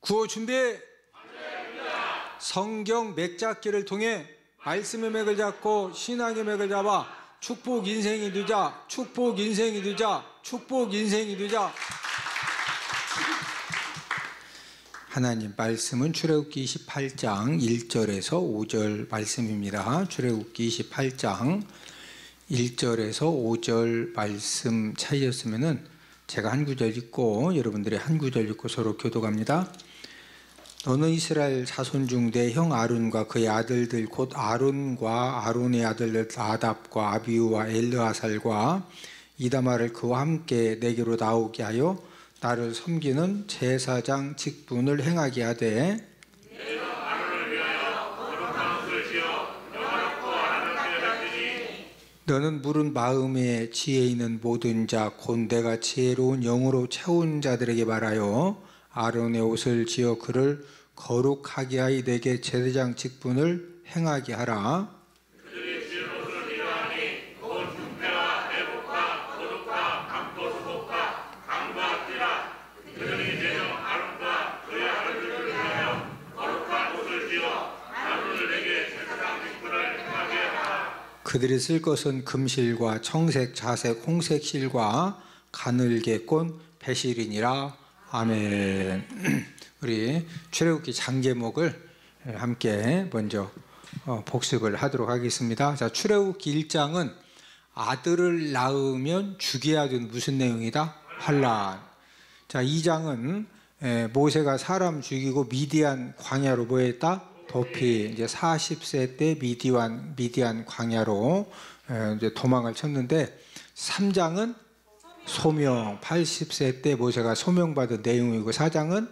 구호 준비. 성경 맥잡기를 통해 말씀의 맥을 잡고 신앙의 맥을 잡아 축복 인생이 되자. 축복 인생이 되자. 축복 인생이 되자. 하나님 말씀은 출애굽기 28장 1절에서 5절 말씀입니다. 출애굽기 28장 1절에서 5절 말씀 차이였으면은 제가 한 구절 읽고 여러분들이 한 구절 읽고 서로 교독합니다. 너는 이스라엘 자손 중 내 형 아론과 그의 아들들 곧 아론과 아론의 아들들 나답과 아비후와 엘르아살과 이다말을 그와 함께 내게로 나오게 하여 나를 섬기는 제사장 직분을 행하게 하되 너는 물은 마음에 지혜 있는 모든 자 곧 내가 지혜로운 영으로 채운 자들에게 말하여 아론의 옷을 지어 그를 거룩하게 하여 내게 제사장 직분을 행하게 하라. 그들이 지은 옷을 이러하니 곧 흉패와 애복과 거룩과 감고수복과 강과 띠라. 그들이 내 형 아론과 그의 아들들을 위하여 거룩한 옷을 지어 아론을 내게 제사장 직분을 행하게 하라. 그들이 쓸 것은 금실과 청색, 자색, 홍색 실과 가늘게 꼰 배실이니라. 아멘. 우리 출애굽기 장제목을 함께 먼저 복습을 하도록 하겠습니다. 자, 출애굽기 1장은 아들을 낳으면 죽여야 되는 무슨 내용이다? 환란. 자, 2장은 모세가 사람 죽이고 미디안 광야로 뭐 했다? 도피. 이제 40세 때 미디안 광야로 이제 도망을 쳤는데 3장은 소명. 80세 때 모세가 소명받은 내용이고 4장은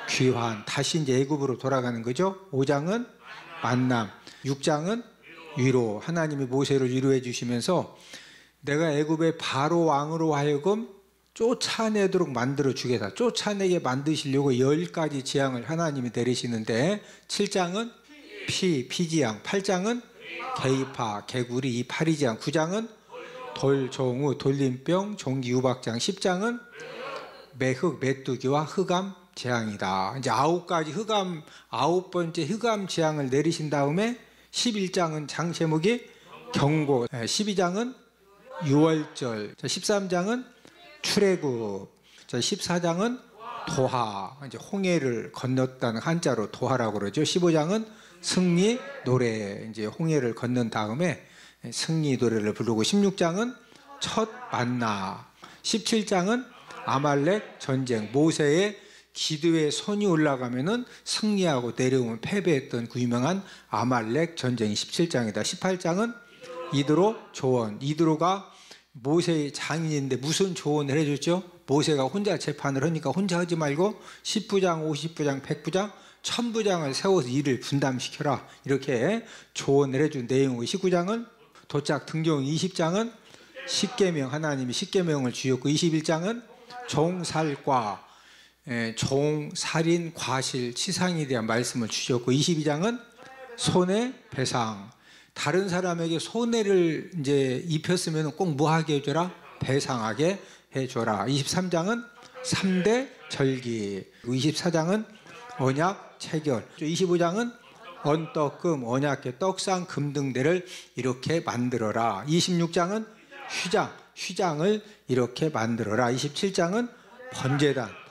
귀환. 다시 이제 애굽으로 돌아가는 거죠. 5장은 만남. 6장은 위로. 하나님이 모세를 위로해 주시면서 내가 애굽의 바로 왕으로 하여금 쫓아내도록 만들어 주겠다. 쫓아내게 만드시려고 10가지 재앙을 하나님이 내리시는데 7장은 피지양, 8장은 개입파, 개구리, 이 파리지양, 9장은 돌종우, 돌림병, 종기우박장, 10장은 매흑, 메뚜기와 흑암 재앙이다. 이제 9가지 흑암, 9번째 흑암 재앙을 내리신 다음에 11장은 장 제목이 경고, 12장은 유월절, 13장은 출애굽, 14장은 도하, 이제 홍해를 건넜다는 한자로 도하라고 그러죠. 15장은 승리 노래, 이제 홍해를 건넌 다음에 승리 노래를 부르고 16장은 첫 만나, 17장은 아말렉 전쟁, 모세의 기도에 손이 올라가면은 승리하고 내려오면 패배했던 그 유명한 아말렉 전쟁이 17장이다. 18장은 이드로 조언, 이드로가 모세의 장인인데 무슨 조언을 해줬죠? 모세가 혼자 재판을 하니까 혼자 하지 말고 10부장, 50부장, 100부장, 1000부장을 세워서 일을 분담시켜라. 이렇게 조언을 해준 내용이고 19장은 도짝 등경, 20장은 십계명, 하나님이 십계명을 주셨고 21장은 종살과, 종살인, 과실, 치상에 대한 말씀을 주셨고 22장은 손해배상. 다른 사람에게 손해를 이제 입혔으면 꼭 뭐하게 해줘라? 배상하게 해줘라. 23장은 3대 절기. 24장은 언약 체결. 25장은 언떡금, 언약계, 떡상, 금등대를 이렇게 만들어라. 26장은 휘장을 이렇게 만들어라. 27장은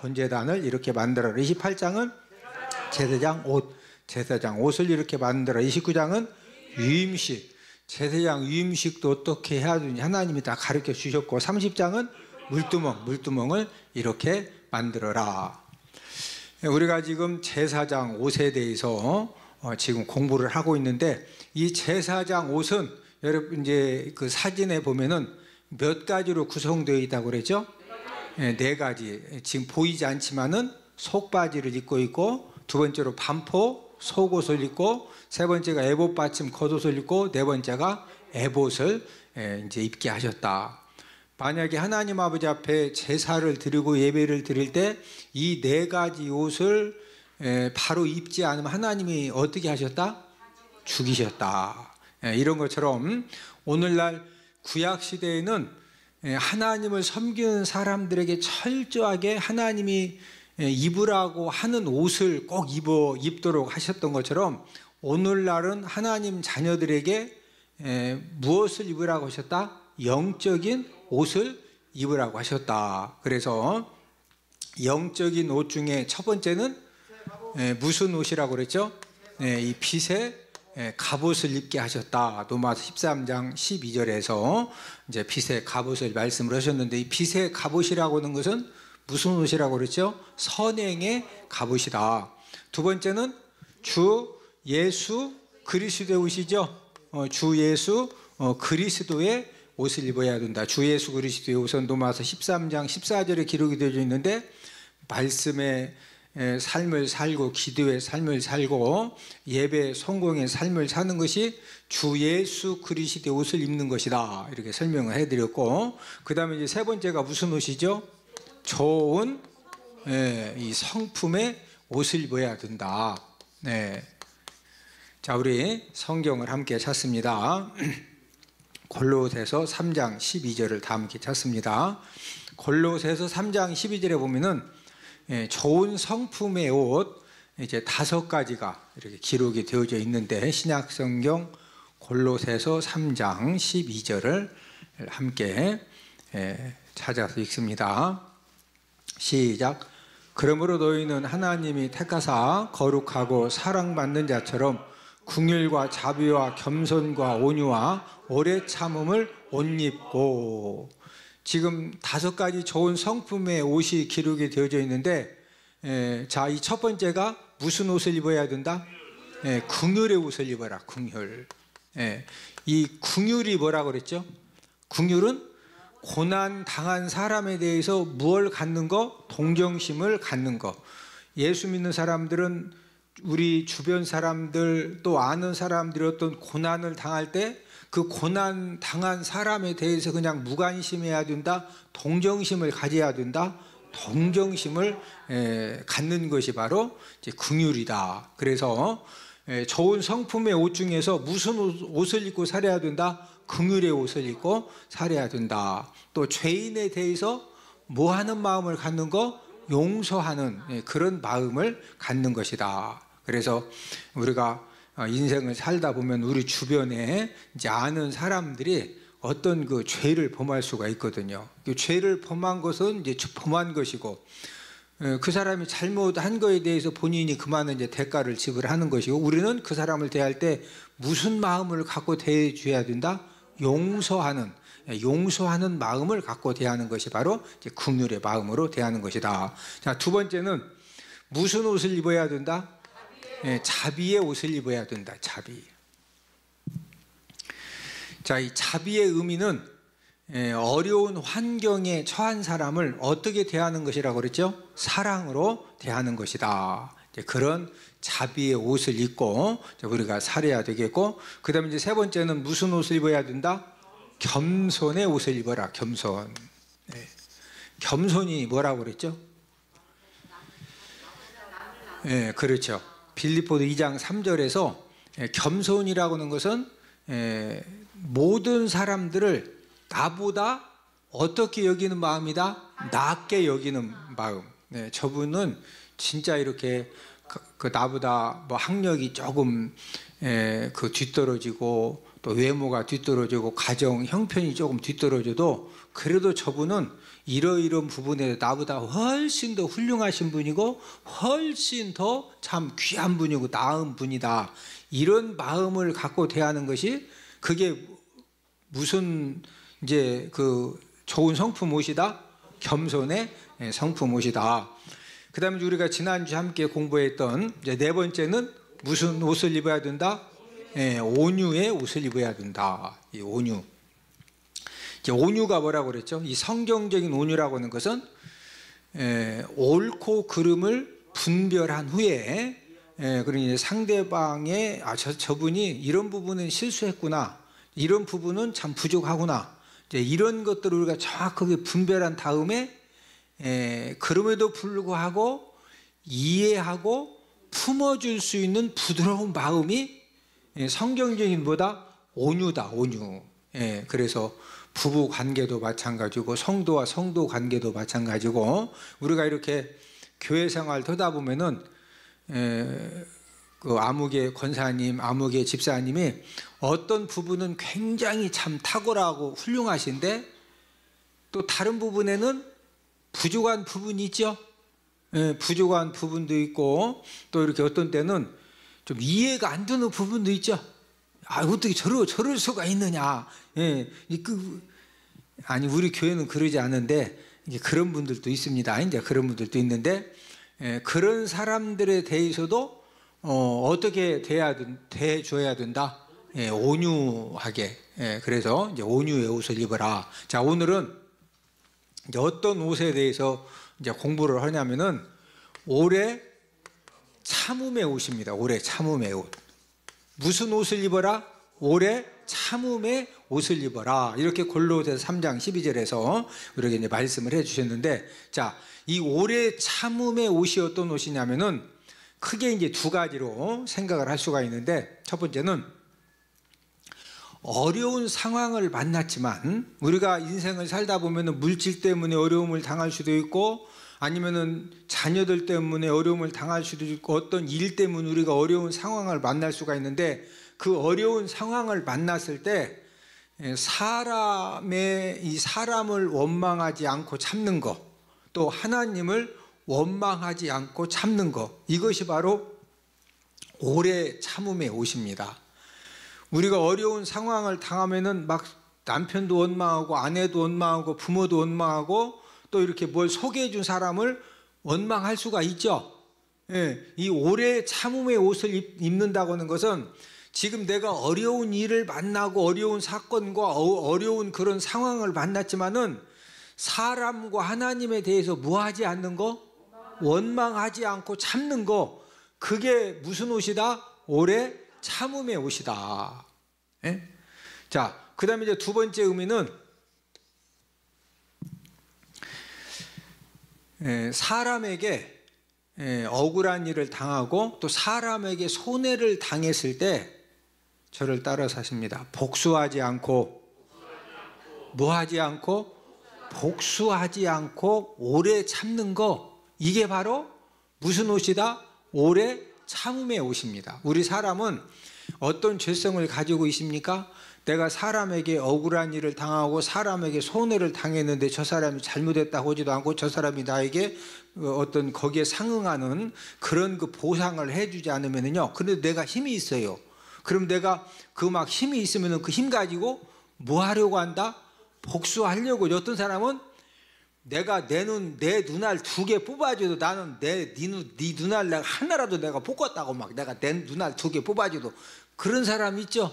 번제단을 이렇게 만들어라. 28장은 제사장 옷을 이렇게 만들어라. 29장은 유임식, 제사장 유임식도 어떻게 해야 되는지 하나님이 다 가르쳐 주셨고 30장은 물두멍을 이렇게 만들어라. 우리가 지금 제사장 옷에 대해서 지금 공부를 하고 있는데 이 제사장 옷은 여러분 이제 그 사진에 보면은 몇 가지로 구성되어 있다고 그랬죠? 네 가지. 지금 보이지 않지만은 속바지를 입고 있고 두 번째로 반포 속옷을 입고 세 번째가 에봇 받침 겉옷을 입고 네 번째가 에봇을 이제 입게 하셨다. 만약에 하나님 아버지 앞에 제사를 드리고 예배를 드릴 때 이 네 가지 옷을 바로 입지 않으면 하나님이 어떻게 하셨다? 죽이셨다. 이런 것처럼 오늘날 구약 시대에는 하나님을 섬기는 사람들에게 철저하게 하나님이 입으라고 하는 옷을 꼭 입도록 하셨던 것처럼 오늘날은 하나님 자녀들에게 무엇을 입으라고 하셨다? 영적인 옷을 입으라고 하셨다. 그래서 영적인 옷 중에 첫 번째는 무슨 옷이라고 그랬죠? 이 빛의 갑옷을 입게 하셨다. 로마서 13장 12절에서 이제 빛의 갑옷을 말씀을 하셨는데, 이 빛의 갑옷이라고 하는 것은 무슨 옷이라고 그랬죠? 선행의 갑옷이다. 두 번째는 주 예수 그리스도의 옷이죠. 주 예수 그리스도의 옷을 입어야 된다. 주 예수 그리스도의 옷은 로마서 13장 14절에 기록이 되어 있는데, 말씀의 삶을 살고 기도의 삶을 살고 예배 성공의 삶을 사는 것이 주 예수 그리스도의 옷을 입는 것이다. 이렇게 설명을 해드렸고, 그 다음에 이제 세 번째가 무슨 옷이죠? 좋은 이 성품의 옷을 입어야 된다. 자, 우리 성경을 함께 찾습니다. 골로새서 3장 12절을 다 함께 찾습니다. 골로새서 3장 12절에 보면은 좋은 성품의 옷 이제 5가지가 이렇게 기록이 되어져 있는데, 신약 성경 골로새서 3장 12절을 함께 찾아서 읽습니다. 시작. 그러므로 너희는 하나님이 택하사 거룩하고 사랑받는 자처럼 긍휼과 자비와 겸손과 온유와 오래 참음을 옷 입고. 지금 5가지 좋은 성품의 옷이 기록이 되어져 있는데, 자, 이 첫 번째가 무슨 옷을 입어야 된다? 긍휼의 옷을 입어라. 긍휼. 이 긍휼이 뭐라고 그랬죠? 긍휼은 고난 당한 사람에 대해서 무엇을 갖는 거? 동정심을 갖는 거. 예수 믿는 사람들은 우리 주변 사람들 또 아는 사람들이 어떤 고난을 당할 때 그 고난 당한 사람에 대해서 그냥 무관심해야 된다. 동정심을 가져야 된다. 동정심을 갖는 것이 바로 이제 긍휼이다. 그래서 좋은 성품의 옷 중에서 무슨 옷을 입고 살아야 된다? 긍휼의 옷을 입고 살아야 된다. 또 죄인에 대해서 뭐 하는 마음을 갖는 거? 용서하는 그런 마음을 갖는 것이다. 그래서 우리가 인생을 살다 보면 우리 주변에 이제 아는 사람들이 어떤 그 죄를 범할 수가 있거든요. 그 죄를 범한 것은 이제 범한 것이고, 그 사람이 잘못한 거에 대해서 본인이 그만한 이제 대가를 지불하는 것이고, 우리는 그 사람을 대할 때 무슨 마음을 갖고 대해줘야 된다? 용서하는 마음을 갖고 대하는 것이 바로 이제 긍휼의 마음으로 대하는 것이다. 자, 두 번째는 무슨 옷을 입어야 된다? 자비의 옷을 입어야 된다. 자비. 자, 이 자비의 의미는 어려운 환경에 처한 사람을 어떻게 대하는 것이라고 그랬죠? 사랑으로 대하는 것이다. 그런 자비의 옷을 입고 우리가 살아야 되겠고, 그 다음에 이제 세 번째는 무슨 옷을 입어야 된다? 겸손의 옷을 입어라. 겸손. 겸손이 뭐라고 그랬죠? 그렇죠. 빌립보서 2장 3절에서 겸손이라고 하는 것은 모든 사람들을 나보다 어떻게 여기는 마음이다? 낮게 여기는 마음. 저분은 진짜 이렇게 그 나보다 뭐 학력이 조금 그 뒤떨어지고 또 외모가 뒤떨어지고 가정 형편이 조금 뒤떨어져도 그래도 저분은 이러이러한 부분에 나보다 훨씬 더 훌륭하신 분이고 훨씬 더 참 귀한 분이고 나은 분이다. 이런 마음을 갖고 대하는 것이 그게 무슨 이제 그 좋은 성품 옷이다? 겸손의 성품 옷이다. 그 다음에 우리가 지난주 함께 공부했던 이제 네 번째는 무슨 옷을 입어야 된다? 온유의 옷을 입어야 된다. 이 온유. 이제 온유가 뭐라고 그랬죠? 이 성경적인 온유라고 하는 것은 옳고 그름을 분별한 후에 그러니 상대방의 저분이 이런 부분은 실수했구나, 이런 부분은 참 부족하구나, 이제 이런 것들을 우리가 정확하게 분별한 다음에 그럼에도 불구하고 이해하고 품어줄 수 있는 부드러운 마음이 성경적인 보다 온유다. 온유. 그래서 부부 관계도 마찬가지고 성도와 성도 관계도 마찬가지고 우리가 이렇게 교회 생활 하다 보면은 그 아무개 권사님, 아무개 집사님이 어떤 부분은 굉장히 참 탁월하고 훌륭하신데 또 다른 부분에는 부족한 부분이 있죠. 부족한 부분도 있고 또 이렇게 어떤 때는 좀 이해가 안 되는 부분도 있죠. 아, 어떻게 저럴 수가 있느냐. 아니, 우리 교회는 그러지 않은데 이제 그런 분들도 있습니다. 이제 그런 분들도 있는데 그런 사람들에 대해서도 어떻게 대해줘야 된다. 온유하게. 그래서 이제 온유의 옷을 입어라. 자, 오늘은 이제 어떤 옷에 대해서 이제 공부를 하냐면은 오래 참음의 옷입니다. 오래 참음의 옷. 무슨 옷을 입어라? 오래 참음의 옷을 입어라. 이렇게 골로새서 3장 12절에서 우리에게 이제 말씀을 해주셨는데, 자, 이 오래 참음의 옷이 어떤 옷이냐면은 크게 이제 두 가지로 생각을 할 수가 있는데, 첫 번째는 어려운 상황을 만났지만 우리가 인생을 살다 보면은 물질 때문에 어려움을 당할 수도 있고 아니면은 자녀들 때문에 어려움을 당할 수도 있고 어떤 일 때문에 우리가 어려운 상황을 만날 수가 있는데 그 어려운 상황을 만났을 때 사람을 원망하지 않고 참는 것, 또 하나님을 원망하지 않고 참는 것, 이것이 바로 오래 참음의 옷입니다. 우리가 어려운 상황을 당하면은 막 남편도 원망하고 아내도 원망하고 부모도 원망하고 또 이렇게 뭘 소개해 준 사람을 원망할 수가 있죠. 이 오래 참음의 옷을 입는다고 하는 것은 지금 내가 어려운 일을 만나고 어려운 사건과 어려운 그런 상황을 만났지만은 사람과 하나님에 대해서 무하지 않는 거, 원망하지 않고 참는 거, 그게 무슨 옷이다? 오래 참음의 옷이다. 자, 그 다음에 이제 두 번째 의미는 사람에게 억울한 일을 당하고 또 사람에게 손해를 당했을 때 저를 따라 사십니다. 복수하지 않고 뭐하지 않고 복수하지 않고 오래 참는 거, 이게 바로 무슨 옷이다? 오래 참음의 옷입니다. 우리 사람은 어떤 죄성을 가지고 있습니까? 내가 사람에게 억울한 일을 당하고 사람에게 손해를 당했는데 저 사람이 잘못했다고 하지도 않고 저 사람이 나에게 어떤 거기에 상응하는 그런 그 보상을 해주지 않으면요. 그런데 내가 힘이 있어요. 그럼 내가 그 막 힘이 있으면 그 힘 가지고 뭐 하려고 한다? 복수하려고. 어떤 사람은 내가 내 눈알 2개 뽑아줘도 나는 네 눈알 내가 하나라도 내가 뽑았다고 막 내가 내 눈알 2개 뽑아줘도 그런 사람 있죠?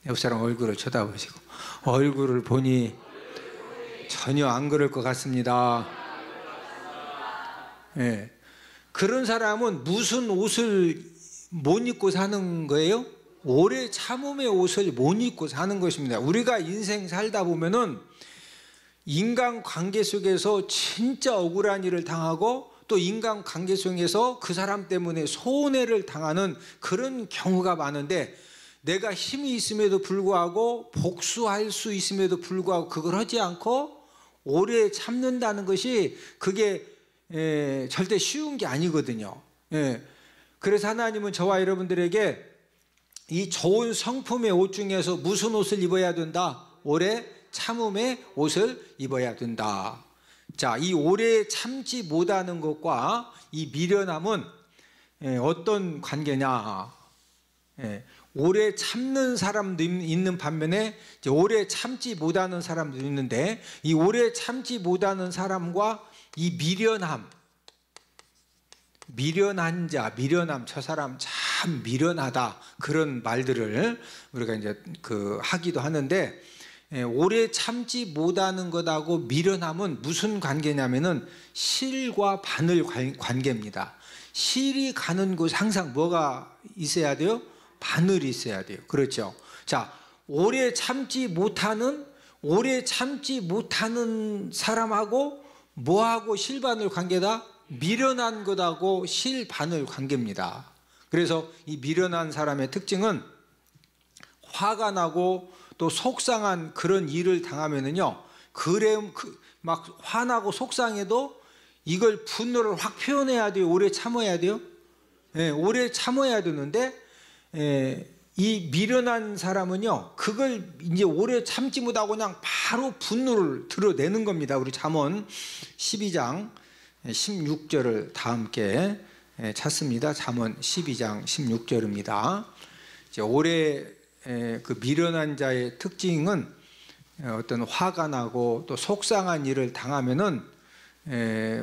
옆 사람 얼굴을 쳐다보시고 얼굴을 보니 전혀 안 그럴 것 같습니다. 그런 사람은 무슨 옷을 못 입고 사는 거예요? 오래 참음의 옷을 못 입고 사는 것입니다. 우리가 인생 살다 보면은 인간관계 속에서 진짜 억울한 일을 당하고 또 인간관계 속에서 그 사람 때문에 손해를 당하는 그런 경우가 많은데 내가 힘이 있음에도 불구하고 복수할 수 있음에도 불구하고 그걸 하지 않고 오래 참는다는 것이 그게 절대 쉬운 게 아니거든요. 그래서 하나님은 저와 여러분들에게 이 좋은 성품의 옷 중에서 무슨 옷을 입어야 된다? 오래 참음의 옷을 입어야 된다. 자, 이 오래 참지 못하는 것과 이 미련함은 어떤 관계냐? 오래 참는 사람도 있는 반면에 이제 오래 참지 못하는 사람도 있는데 이 오래 참지 못하는 사람과 이 미련한 자, 미련함, 저 사람 참 미련하다, 그런 말들을 우리가 이제 하기도 하는데 오래 참지 못하는 것하고 미련함은 무슨 관계냐면은 실과 바늘 관계입니다. 실이 가는 곳 항상 뭐가 있어야 돼요? 바늘이 있어야 돼요. 그렇죠? 자, 오래 참지 못하는 사람하고 뭐하고 실바늘 관계다? 미련한 것하고 실바늘 관계입니다. 그래서 이 미련한 사람의 특징은 화가 나고 또 속상한 그런 일을 당하면은요, 막 화나고 속상해도 이걸 분노를 확 표현해야 돼요? 오래 참아야 돼요? 예, 오래 참아야 되는데 이 미련한 사람은요, 그걸 이제 오래 참지 못하고 그냥 바로 분노를 드러내는 겁니다. 우리 잠언 12장 16절을 다 함께 찾습니다. 잠언 12장 16절입니다. 이제 오래 그 미련한 자의 특징은 어떤 화가 나고 또 속상한 일을 당하면은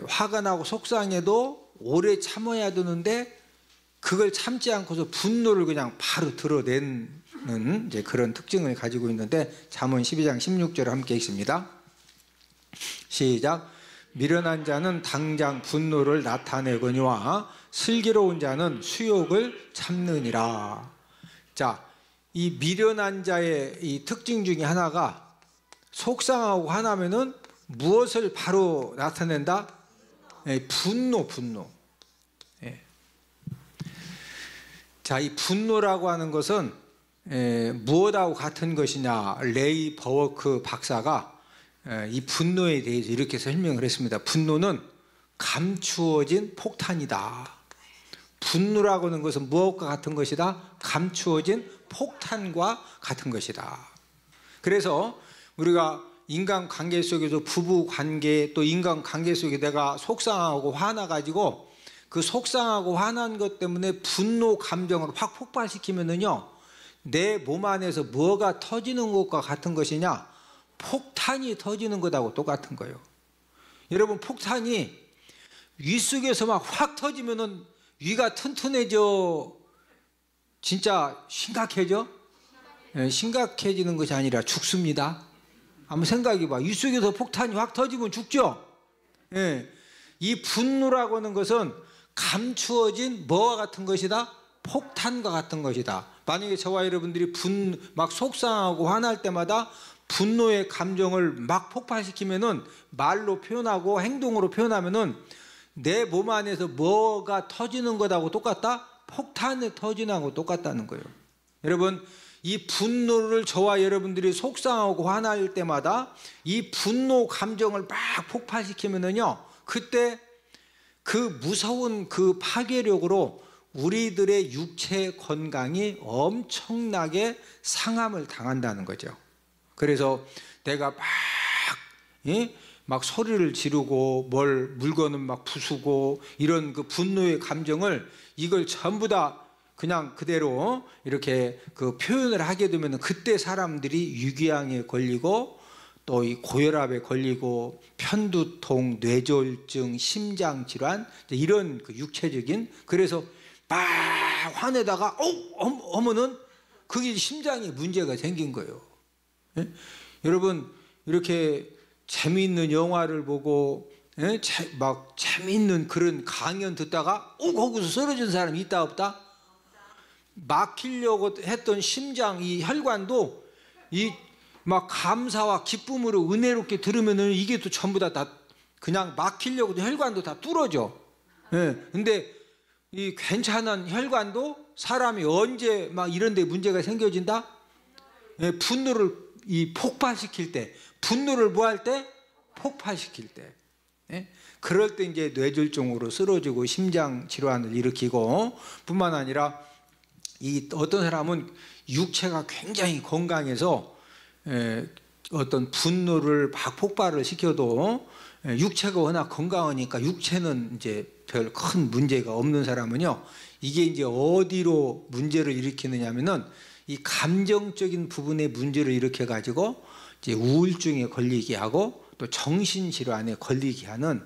화가 나고 속상해도 오래 참아야 되는데 그걸 참지 않고서 분노를 그냥 바로 드러내는 이제 그런 특징을 가지고 있는데, 잠언 12장 16절을 함께 읽습니다. 시작. 미련한 자는 당장 분노를 나타내거니와 슬기로운 자는 수욕을 참느니라. 자, 이 미련한 자의 이 특징 중에 하나가 속상하고 화나면은 무엇을 바로 나타낸다? 분노. 자, 이 분노라고 하는 것은 무엇하고 같은 것이냐? 레이 버워크 박사가 이 분노에 대해서 이렇게 설명을 했습니다. 분노는 감추어진 폭탄이다. 분노라고 하는 것은 무엇과 같은 것이다? 감추어진 폭탄과 같은 것이다. 그래서 우리가 인간관계 속에서 부부관계 또 인간관계 속에 내가 속상하고 화나가지고 그 속상하고 화난 것 때문에 분노 감정을 확 폭발시키면은요, 내 몸 안에서 뭐가 터지는 것과 같은 것이냐? 폭탄이 터지는 것하고 똑같은 거예요. 여러분, 폭탄이 위 속에서 막 확 터지면은 위가 튼튼해져? 진짜 심각해져? 심각해지는 것이 아니라 죽습니다. 한번 생각해봐. 위 속에서 폭탄이 확 터지면 죽죠? 이 분노라고 하는 것은 감추어진 뭐와 같은 것이다? 폭탄과 같은 것이다. 만약에 저와 여러분들이 막 속상하고 화날 때마다 분노의 감정을 막 폭발시키면은 말로 표현하고 행동으로 표현하면은 내 몸 안에서 뭐가 터지는 것하고 똑같다? 폭탄이 터지는 것하고 똑같다는 거예요. 여러분, 이 분노를 저와 여러분들이 속상하고 화날 때마다 이 분노 감정을 막 폭발시키면은요, 그때 그 무서운 그 파괴력으로 우리들의 육체 건강이 엄청나게 상함을 당한다는 거죠. 그래서 내가 막 소리를 지르고 물건을 막 부수고 이런 그 분노의 감정을 이걸 전부 다 그냥 그대로 이렇게 그 표현을 하게 되면 그때 사람들이 유기양에 걸리고 또 이 고혈압에 걸리고 편두통, 뇌졸중, 심장질환 이런 그 육체적인, 그래서 막 화내다가 어머는 그게 심장에 문제가 생긴 거예요. 여러분, 이렇게 재미있는 영화를 보고 막 재미있는 그런 강연 듣다가 거기서 쓰러진 사람이 있다 없다? 막히려고 했던 심장 이 혈관도 이 막 감사와 기쁨으로 은혜롭게 들으면은 이게 또 전부 다 그냥 막히려고 혈관도 다 뚫어져. 근데 이 괜찮은 혈관도 사람이 언제 막 이런 데 문제가 생겨진다? 분노를 폭발시킬 때, 분노를 뭐 할 때? 폭발시킬 때. 그럴 때 이제 뇌졸중으로 쓰러지고 심장 질환을 일으키고, 뿐만 아니라 이 어떤 사람은 육체가 굉장히 건강해서 어떤 분노를 막 폭발을 시켜도 육체가 워낙 건강하니까 육체는 이제 별 큰 문제가 없는 사람은요, 이게 이제 어디로 문제를 일으키느냐면은 이 감정적인 부분에 문제를 일으켜 가지고 이제 우울증에 걸리게 하고 또 정신질환에 걸리게 하는,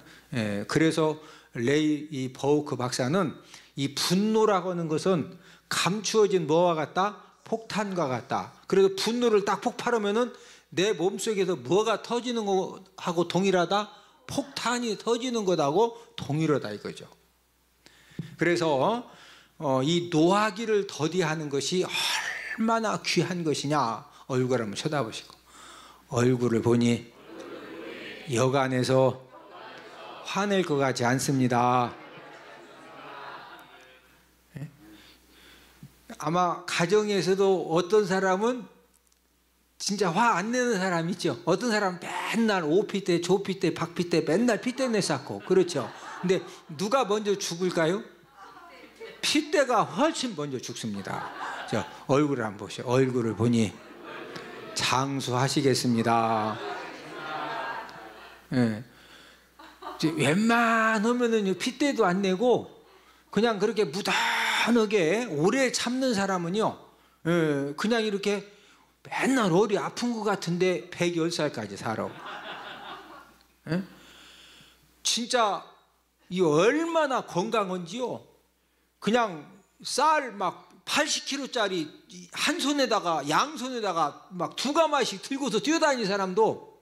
그래서 레이 버우크 박사는 이 분노라고 하는 것은 감추어진 뭐와 같다? 폭탄과 같다. 그래서 분노를 딱 폭발하면은 내 몸속에서 뭐가 터지는 것하고 동일하다? 폭탄이 터지는 것하고 동일하다 이거죠. 그래서 이 노하기를 더디하는 것이 얼마나 귀한 것이냐, 얼굴 한번 쳐다보시고, 얼굴을 보니 여간에서 화낼 것 같지 않습니다. 아마 가정에서도 어떤 사람은 진짜 화 안 내는 사람 있죠. 어떤 사람은 맨날 오피 때, 조피 때, 박피 때 맨날 피때내 쌓고 그렇죠. 근데 누가 먼저 죽을까요? 피때가 훨씬 먼저 죽습니다. 자, 얼굴을 한번 보시죠. 얼굴을 보니 장수하시겠습니다. 예. 웬만하면은 피때도 안 내고 그냥 그렇게 무던하게 오래 참는 사람은요, 예, 그냥 이렇게 맨날 어디 아픈 것 같은데 110살까지 살아. 예? 진짜 이 얼마나 건강한지요. 그냥 쌀 막 80kg짜리 한 손에다가 양손에다가 막 2가마씩 들고서 뛰어다니는 사람도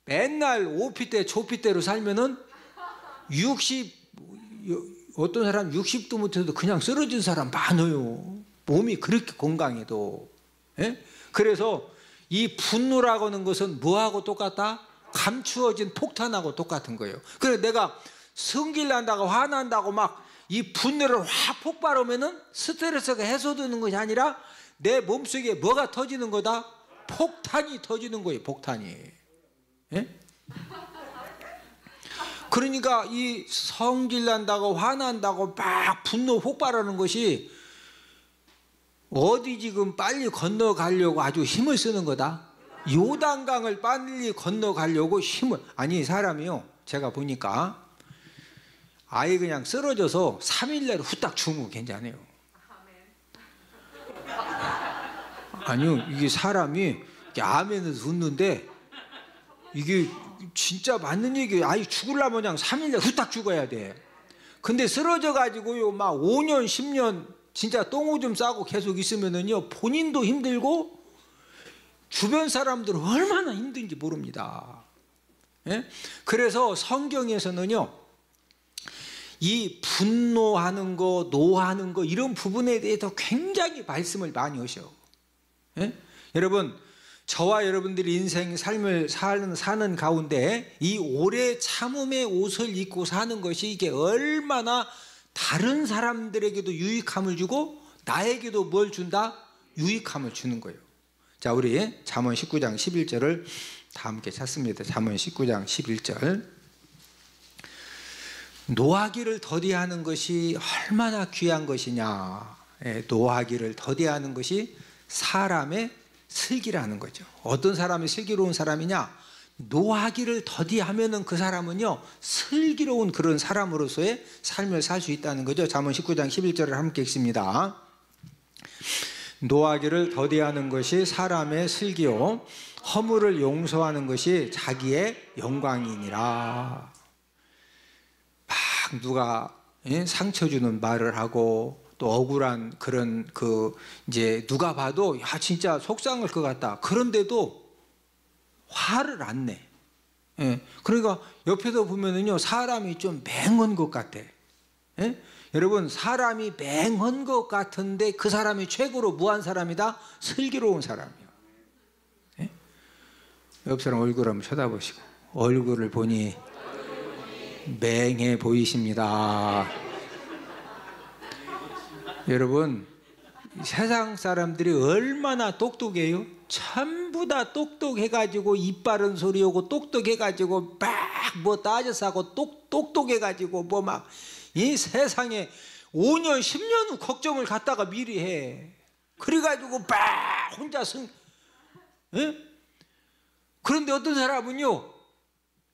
맨날 오피대 조피대로 살면은 어떤 사람 60도 못해도 그냥 쓰러진 사람 많아요. 몸이 그렇게 건강해도. 예? 그래서 이 분노라고 하는 것은 뭐하고 똑같다? 감추어진 폭탄하고 똑같은 거예요. 그래서 내가 성질난다고 화난다고 막 이 분노를 확 폭발하면은 스트레스가 해소되는 것이 아니라 내 몸속에 뭐가 터지는 거다? 폭탄이 터지는 거예요. 폭탄이. 예? 그러니까 이 성질난다고 화난다고 막 분노 폭발하는 것이 어디 지금 빨리 건너가려고 아주 힘을 쓰는 거다. 요단강을 빨리 건너가려고 힘을. 아니 사람이요, 제가 보니까 아예 그냥 쓰러져서 3일 내로 후딱 죽으면 괜찮아요. 아니요, 이게 사람이 이렇게 아멘에서 웃는데 이게 진짜 맞는 얘기예요. 아예 죽으려면 그냥 3일 내로 후딱 죽어야 돼. 근데 쓰러져 가지고요 막 5년 10년 진짜 똥오줌 싸고 계속 있으면은요 본인도 힘들고 주변 사람들은 얼마나 힘든지 모릅니다. 예? 그래서 성경에서는요 이 분노하는 거, 노하는 거 이런 부분에 대해서 굉장히 말씀을 많이 하셔. 예? 여러분, 저와 여러분들이 인생 삶을 사는 가운데 이 오래 참음의 옷을 입고 사는 것이 이게 얼마나 다른 사람들에게도 유익함을 주고 나에게도 뭘 준다? 유익함을 주는 거예요. 자, 우리 잠언 19장 11절을 다 함께 찾습니다. 잠언 19장 11절. 노하기를 더디하는 것이 얼마나 귀한 것이냐. 예, 노하기를 더디하는 것이 사람의 슬기라는 거죠. 어떤 사람이 슬기로운 사람이냐? 노하기를 더디하면은 그 사람은요 슬기로운 그런 사람으로서의 삶을 살 수 있다는 거죠. 잠언 19장 11절을 함께 읽습니다. 노하기를 더디하는 것이 사람의 슬기요 허물을 용서하는 것이 자기의 영광이니라. 막 누가 상처 주는 말을 하고 또 억울한 그런 이제 누가 봐도 야 진짜 속상할 것 같다. 그런데도 화를 안 내. 예. 그러니까 옆에서 보면은요 사람이 좀 맹한 것 같아. 예? 여러분 사람이 맹한 것 같은데 그 사람이 최고로 무한 사람이다. 슬기로운 사람이요. 예? 옆 사람 얼굴 한번 쳐다보시고 얼굴을 보니 맹해 보이십니다. 여러분 세상 사람들이 얼마나 똑똑해요? 전부 다 똑똑해가지고 입 바른 소리 하고 똑똑해가지고 막 뭐 따져서 하고 똑똑해가지고 뭐 막 이 세상에 5년 10년 후 걱정을 갖다가 미리 해. 그래가지고 막 혼자 예? 그런데 어떤 사람은요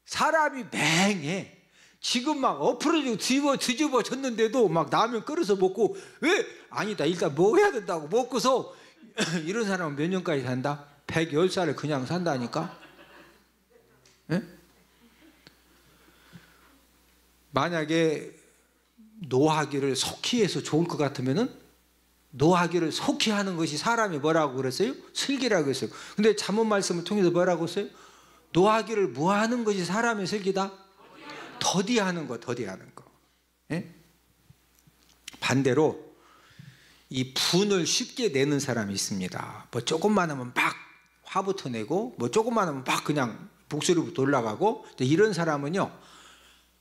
사람이 맹해. 지금 막 엎어지고 뒤집어졌는데도 막 라면 끓여서 먹고 왜? 아니다 일단 먹어야 된다고 먹고서 이런 사람은 몇 년까지 산다? 110살을 그냥 산다니까? 예? 만약에 노하기를 속히 해서 좋을 것 같으면은 노하기를 속히 하는 것이 사람이 뭐라고 그랬어요? 슬기라고 했어요. 근데 잠언 말씀을 통해서 뭐라고 했어요? 노하기를 뭐 하는 것이 사람의 슬기다? 더디하는 거, 더디하는 거. 예? 반대로 이 분을 쉽게 내는 사람이 있습니다. 뭐 조금만 하면 막 화부터 내고 뭐 조금만 하면 막 그냥 목소리부터 올라가고 이런 사람은요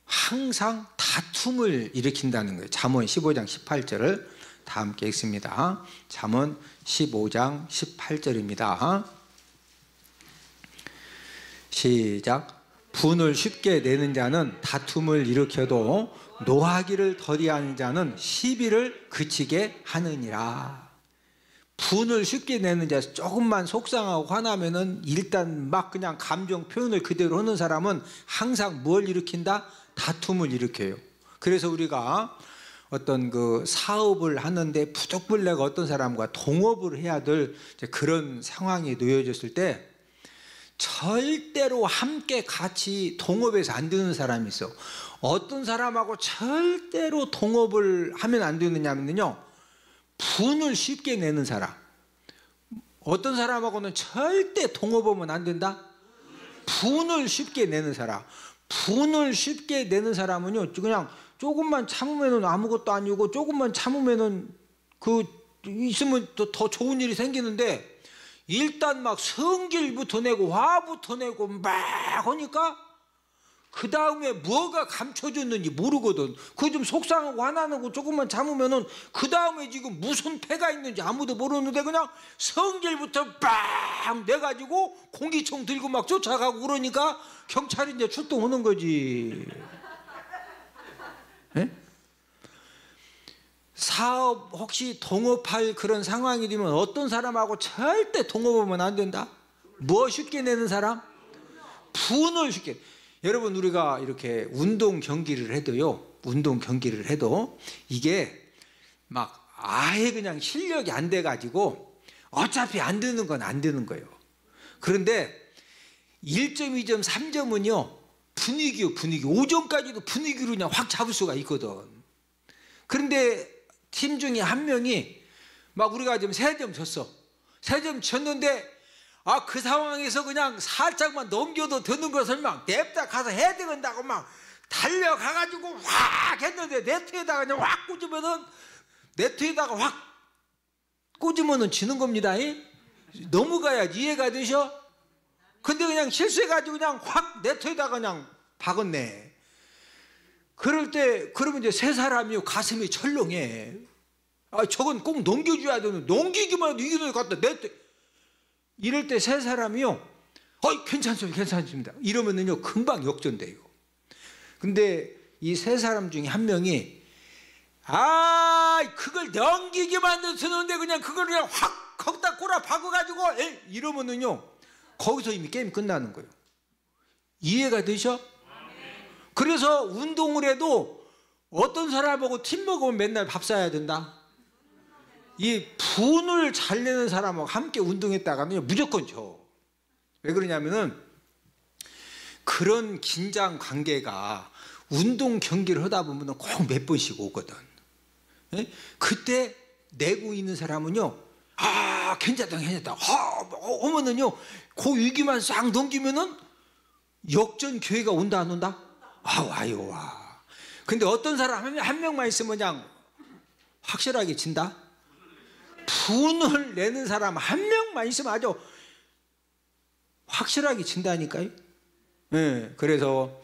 항상 다툼을 일으킨다는 거예요. 잠언 15장 18절을 다 함께 읽습니다. 잠언 15장 18절입니다. 시작. 분을 쉽게 내는 자는 다툼을 일으켜도 노하기를 더디하는 자는 시비를 그치게 하느니라. 분을 쉽게 내는 자, 조금만 속상하고 화나면은 일단 막 그냥 감정 표현을 그대로 하는 사람은 항상 뭘 일으킨다? 다툼을 일으켜요. 그래서 우리가 어떤 그 사업을 하는데 부득불내가 어떤 사람과 동업을 해야 될 그런 상황이 놓여졌을 때 절대로 함께 같이 동업해서 안 되는 사람이 있어. 어떤 사람하고 절대로 동업을 하면 안 되느냐면요, 분을 쉽게 내는 사람. 어떤 사람하고는 절대 동업하면 안 된다? 분을 쉽게 내는 사람. 분을 쉽게 내는 사람은요, 그냥 조금만 참으면은 아무것도 아니고 조금만 참으면은 그 있으면 더 좋은 일이 생기는데, 일단 막 성질부터 내고 화부터 내고 막 하니까 그 다음에 뭐가 감춰졌는지 모르거든. 그거 좀 속상하고 화나고 조금만 참으면은 그 다음에 지금 무슨 패가 있는지 아무도 모르는데 그냥 성질부터 빡 내가지고 공기총 들고 막 쫓아가고 그러니까 경찰이 이제 출동하는 거지. 네? 사업 혹시 동업할 그런 상황이 되면 어떤 사람하고 절대 동업하면 안 된다? 뭐 쉽게 내는 사람? 분을 쉽게. 여러분, 우리가 이렇게 운동 경기를 해도요, 운동 경기를 해도 이게 막 아예 그냥 실력이 안 돼가지고 어차피 안 되는 건 안 되는 거예요. 그런데 1점, 2점, 3점은요 분위기요, 분위기. 5점까지도 분위기로 그냥 확 잡을 수가 있거든. 그런데 팀 중에 한 명이 막 우리가 지금 3점 졌어. 3점 졌는데 그 상황에서 그냥 살짝만 넘겨도 되는 것을 막 냅다 가서 해야 되겠다고 막 달려가가지고 확 했는데 네트에다가 그냥 확 꽂으면은, 네트에다가 확 꽂으면은 지는 겁니다. 넘어가야지. 이해가 되셔? 근데 그냥 실수해가지고 그냥 확 네트에다가 그냥 박았네. 그럴 때, 그러면 이제 세 사람이 가슴이 철렁해. 저건 꼭 넘겨줘야 되는, 넘기기만 해도 이기는 것 같다. 네트. 이럴 때 세 사람이요, 괜찮습니다, 괜찮습니다. 이러면은요, 금방 역전돼요. 근데 이 세 사람 중에 한 명이, 그걸 넘기기만 해서는데 그냥 그걸 그냥 확 거기다 꼬라 박아가지고, 이러면은요, 거기서 이미 게임 끝나는 거예요. 이해가 되셔? 그래서 운동을 해도 어떤 사람하고 팀워크면 맨날 밥 사야 된다? 이 분을 잘 내는 사람하고 함께 운동했다가는 무조건 져. 왜 그러냐면은 그런 긴장 관계가 운동 경기를 하다 보면 꼭 몇 번씩 오거든. 그때 내고 있는 사람은요, 괜찮다, 괜찮다. 오면은요, 그 위기만 싹 넘기면은 역전 기회가 온다, 안 온다? 와요, 와. 근데 어떤 사람 한 명만 있으면 그냥 확실하게 진다? 분을 내는 사람 한 명만 있으면 아주 확실하게 진다니까요. 그래서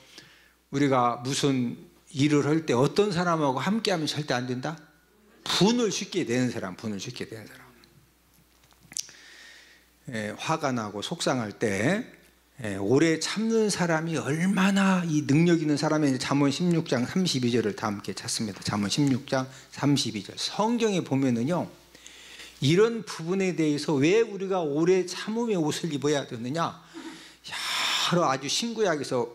우리가 무슨 일을 할 때 어떤 사람하고 함께 하면 절대 안 된다? 분을 쉽게 내는 사람, 분을 쉽게 내는 사람. 화가 나고 속상할 때 오래 참는 사람이 얼마나 이 능력 있는 사람이, 잠언 16장 32절을 다 함께 찾습니다. 잠언 16장 32절. 성경에 보면은요, 이런 부분에 대해서 왜 우리가 오래 참음의 옷을 입어야 되느냐, 여러 아주 신구약에서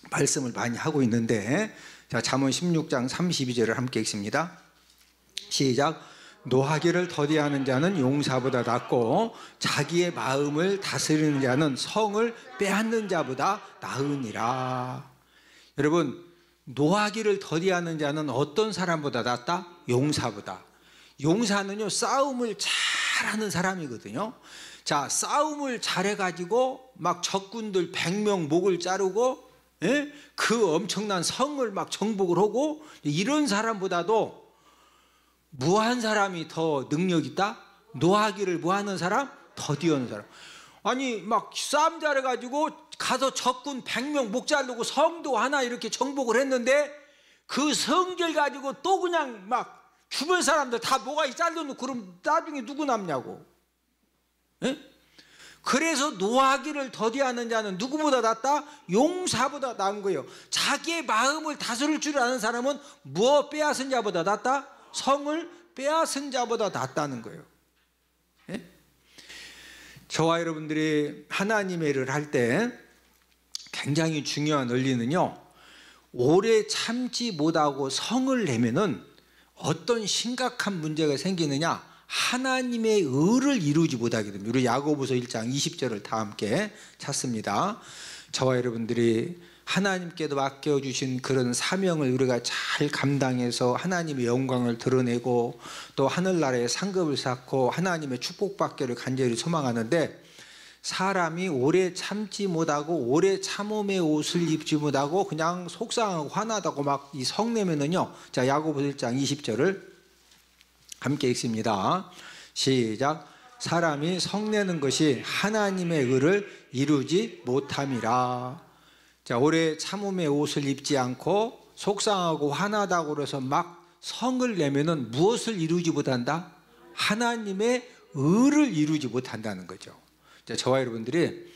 말씀을 많이 하고 있는데, 자, 잠언 16장 32절을 함께 읽습니다. 시작. 노하기를 더디하는 자는 용사보다 낫고 자기의 마음을 다스리는 자는 성을 빼앗는 자보다 나으니라. 여러분, 노하기를 더디하는 자는 어떤 사람보다 낫다? 용사보다. 용사는요, 싸움을 잘하는 사람이거든요. 자, 싸움을 잘해가지고 막 적군들 100명 목을 자르고, 그 엄청난 성을 막 정복을 하고, 이런 사람보다도 무한 사람이 더 능력 있다? 노하기를 무하는 사람? 더디하는 사람. 아니 막 싸움 잘해가지고 가서 적군 100명 목 자르고 성도 하나 이렇게 정복을 했는데, 그 성질 가지고 또 그냥 막 주변 사람들 다 모가지 잘라놓고 그럼 나중에 누구 남냐고. 그래서 노하기를 더디하는 자는 누구보다 낫다? 용사보다 나은 거예요. 자기의 마음을 다스릴 줄 아는 사람은 무엇 빼앗은 자보다 낫다? 성을 빼앗은 자보다 낫다는 거예요. 예? 저와 여러분들이 하나님의 일을 할 때 굉장히 중요한 원리는요, 오래 참지 못하고 성을 내면은 어떤 심각한 문제가 생기느냐, 하나님의 의를 이루지 못하게 됩니다. 우리 야고보서 1장 20절을 다 함께 찾습니다. 저와 여러분들이 하나님께도 맡겨주신 그런 사명을 우리가 잘 감당해서 하나님의 영광을 드러내고 또 하늘나라의 상급을 쌓고 하나님의 축복받기를 간절히 소망하는데, 사람이 오래 참지 못하고 오래 참음의 옷을 입지 못하고 그냥 속상하고 화나다고 막 이 성내면은요, 자, 야고보서 1장 20절을 함께 읽습니다. 시작. 사람이 성내는 것이 하나님의 의를 이루지 못함이라. 자, 오래 참음의 옷을 입지 않고 속상하고 화나다고 그래서 막 성을 내면은 무엇을 이루지 못한다? 하나님의 의를 이루지 못한다는 거죠. 자, 저와 여러분들이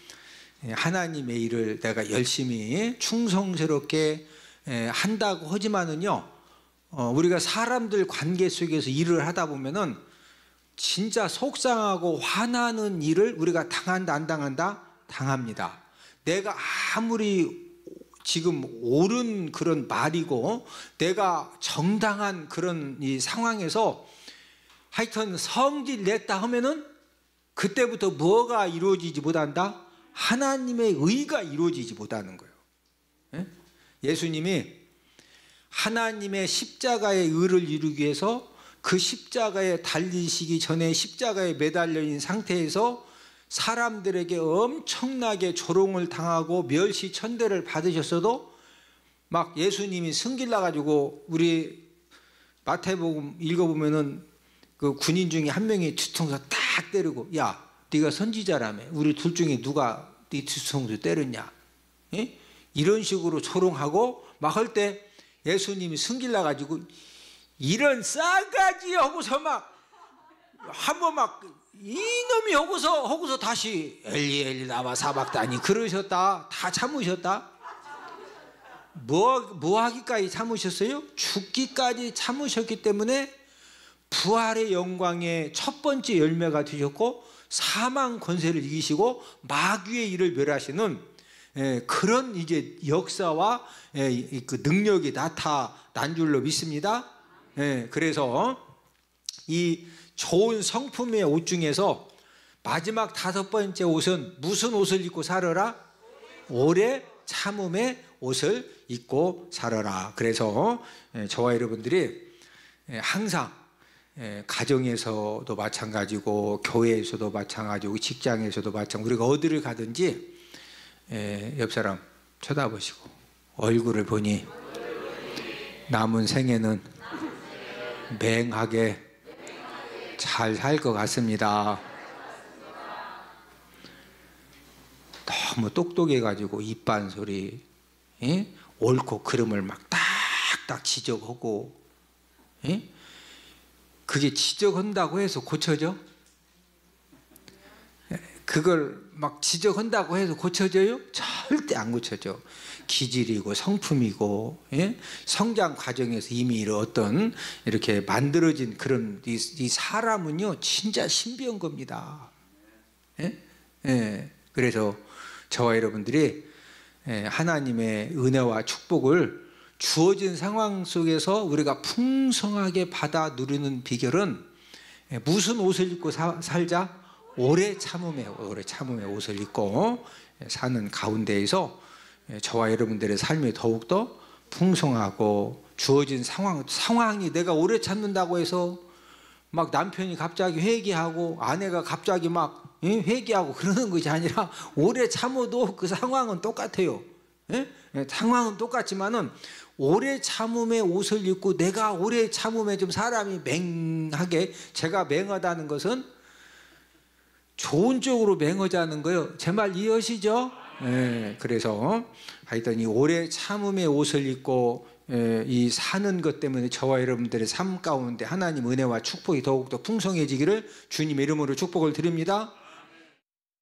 하나님의 일을 내가 열심히 충성스럽게 한다고 하지만은요, 우리가 사람들 관계 속에서 일을 하다 보면은 진짜 속상하고 화나는 일을 우리가 당한다 안 당한다? 당합니다. 내가 아무리 지금 옳은 그런 말이고 내가 정당한 그런 이 상황에서 하여튼 성질 냈다 하면은 그때부터 뭐가 이루어지지 못한다? 하나님의 의가 이루어지지 못하는 거예요. 예? 예수님이 하나님의 십자가의 의를 이루기 위해서 그 십자가에 달리시기 전에 십자가에 매달려 있는 상태에서 사람들에게 엄청나게 조롱을 당하고 멸시천대를 받으셨어도 막 예수님이 승질나 가지고, 우리 마태복음 읽어보면은 그 군인 중에 한 명이 뒤통수 딱 때리고, 야, 네가 선지자라며 우리 둘 중에 누가 네 뒤통수 때렸냐? 예? 이런 식으로 조롱하고 막 할 때 예수님이 승질나 가지고 이런 싸가지 하고서 막 한번 막 이놈이 하고서 다시 엘리 엘리 나와 사박다니 그러셨다. 다 참으셨다. 뭐 하기까지 참으셨어요? 죽기까지 참으셨기 때문에 부활의 영광의 첫 번째 열매가 되셨고 사망 권세를 이기시고 마귀의 일을 멸하시는 그런 이제 역사와 그 능력이 나타난 줄로 믿습니다. 그래서 이 좋은 성품의 옷 중에서 마지막 5번째 옷은 무슨 옷을 입고 살아라? 오래 참음의 옷을 입고 살아라. 그래서 저와 여러분들이 항상 가정에서도 마찬가지고 교회에서도 마찬가지고 직장에서도 마찬가지고 우리가 어디를 가든지 옆 사람 쳐다보시고 얼굴을 보니 남은 생애는 맹하게 잘 살 것 같습니다. 너무 똑똑해가지고 입반소리, 옳고 그름을 막 딱딱 지적하고, 그게 지적한다고 해서 고쳐져? 그걸 막 지적한다고 해서 고쳐져요? 절대 안 고쳐져. 기질이고 성품이고, 성장 과정에서 이미 어떤 이렇게 만들어진 그런 이 사람은요 진짜 신비한 겁니다. 그래서 저와 여러분들이 하나님의 은혜와 축복을 주어진 상황 속에서 우리가 풍성하게 받아 누리는 비결은 무슨 옷을 입고 살자? 오래 참음의 옷을 입고 사는 가운데에서 저와 여러분들의 삶이 더욱더 풍성하고, 주어진 상황이 내가 오래 참는다고 해서 막 남편이 갑자기 회개하고 아내가 갑자기 막 회개하고 그러는 것이 아니라 오래 참어도 그 상황은 똑같아요. 상황은 똑같지만은 오래 참음의 옷을 입고 내가 오래 참음에 좀 사람이 맹하게, 제가 맹하다는 것은 좋은 쪽으로 맹하자는 거예요. 제 말 이해하시죠? 그래서 하여튼 이 오래 참음의 옷을 입고 이 사는 것 때문에 저와 여러분들의 삶 가운데 하나님 은혜와 축복이 더욱더 풍성해지기를 주님의 이름으로 축복을 드립니다.